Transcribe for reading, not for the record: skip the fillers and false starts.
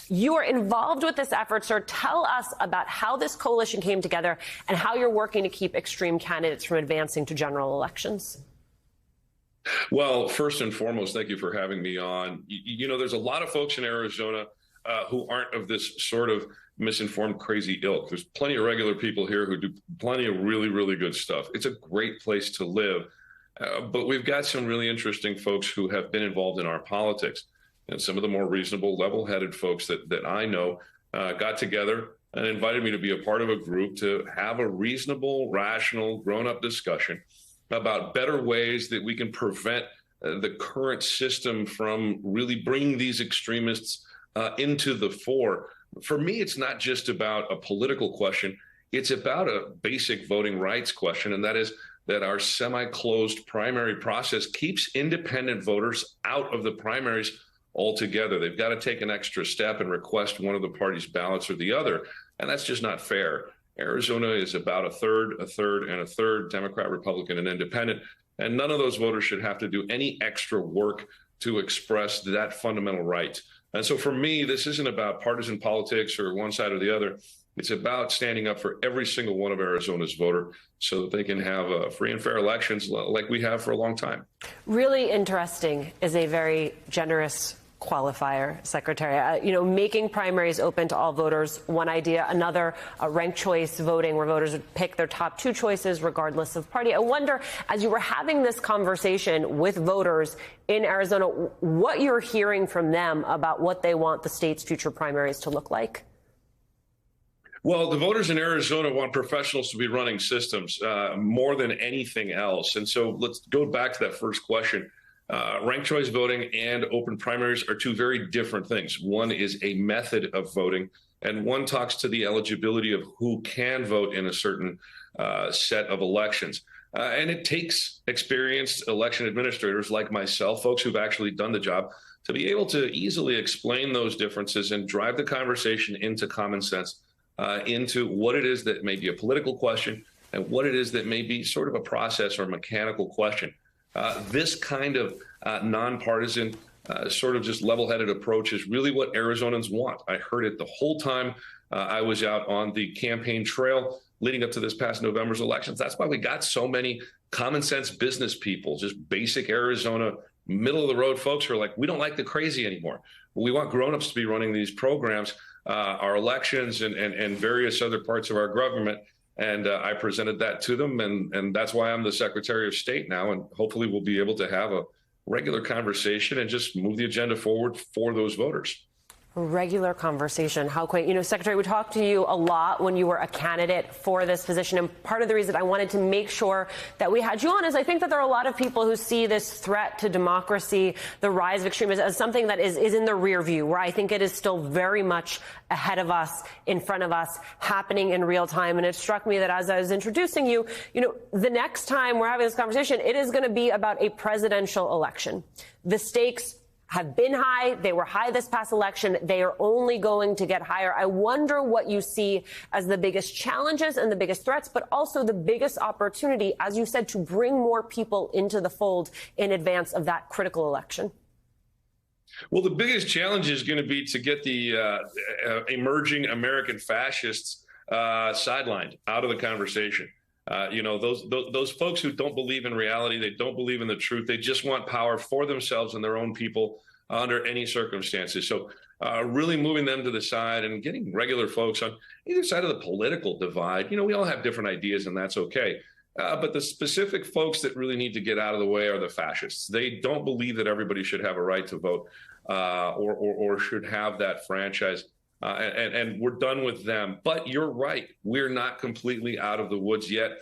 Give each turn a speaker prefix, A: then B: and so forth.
A: You are involved with this effort, sir. Tell us about how this coalition came together and how you're working to keep extreme candidates from advancing to general elections.
B: Well, first and foremost, thank you for having me on. There's a lot of folks in Arizona who aren't of this sort of misinformed, crazy ilk. There's plenty of regular people here who do plenty of really, really good stuff. It's a great place to live. But we've got some really interesting folks who have been involved in our politics. And some of the more reasonable, level-headed folks that I know got together and invited me to be a part of a group to have a reasonable, rational, grown-up discussion about better ways that we can prevent the current system from really bringing these extremists into the fore. For me, it's not just about a political question. It's about a basic voting rights question, and that is that our semi-closed primary process keeps independent voters out of the primaries altogether. They've got to take an extra step and request one of the party's ballots or the other, and that's just not fair. Arizona is about a third, and a third Democrat, Republican, and independent, and none of those voters should have to do any extra work to express that fundamental right. And so for me, this isn't about partisan politics or one side or the other. It's about standing up for every single one of Arizona's voter so that they can have free and fair elections like we have for a long time.
A: Really interesting is a very generous qualifier, Secretary. Making primaries open to all voters, one idea. Another, ranked choice voting, where voters would pick their top two choices regardless of party. I wonder, as you were having this conversation with voters in Arizona, what you're hearing from them about what they want the state's future primaries to look like.
B: Well, the voters in Arizona want professionals to be running systems more than anything else. And so let's go back to that first question. Ranked choice voting and open primaries are two very different things. One is a method of voting, and one talks to the eligibility of who can vote in a certain set of elections. And it takes experienced election administrators like myself, folks who've actually done the job, to be able to easily explain those differences and drive the conversation into common sense, into what it is that may be a political question and what it is that may be sort of a process or mechanical question. This kind of nonpartisan, sort of just level-headed approach is really what Arizonans want. I heard it the whole time I was out on the campaign trail leading up to this past November's elections. That's why we got so many common sense business people, just basic Arizona, middle of the road folks who are like, we don't like the crazy anymore. We want grownups to be running these programs, our elections and various other parts of our government. And I presented that to them, and that's why I'm the Secretary of State now, and hopefully we'll be able to have a regular conversation and just move the agenda forward for those voters.
A: Regular conversation. How quaint. Secretary, we talked to you a lot when you were a candidate for this position. And part of the reason I wanted to make sure that we had you on is I think that there are a lot of people who see this threat to democracy, the rise of extremism, as something that is in the rear view, where I think it is still very much ahead of us, in front of us, happening in real time. And it struck me that as I was introducing you, the next time we're having this conversation, it is going to be about a presidential election. The stakes have been high. They were high this past election. They are only going to get higher. I wonder what you see as the biggest challenges and the biggest threats, but also the biggest opportunity, as you said, to bring more people into the fold in advance of that critical election.
B: Well, the biggest challenge is going to be to get the emerging American fascists sidelined out of the conversation. Those folks who don't believe in reality, they don't believe in the truth. They just want power for themselves and their own people under any circumstances. So really moving them to the side and getting regular folks on either side of the political divide. We all have different ideas, and that's okay. But the specific folks that really need to get out of the way are the fascists. They don't believe that everybody should have a right to vote or should have that franchise. And we're done with them. But you're right. We're not completely out of the woods yet.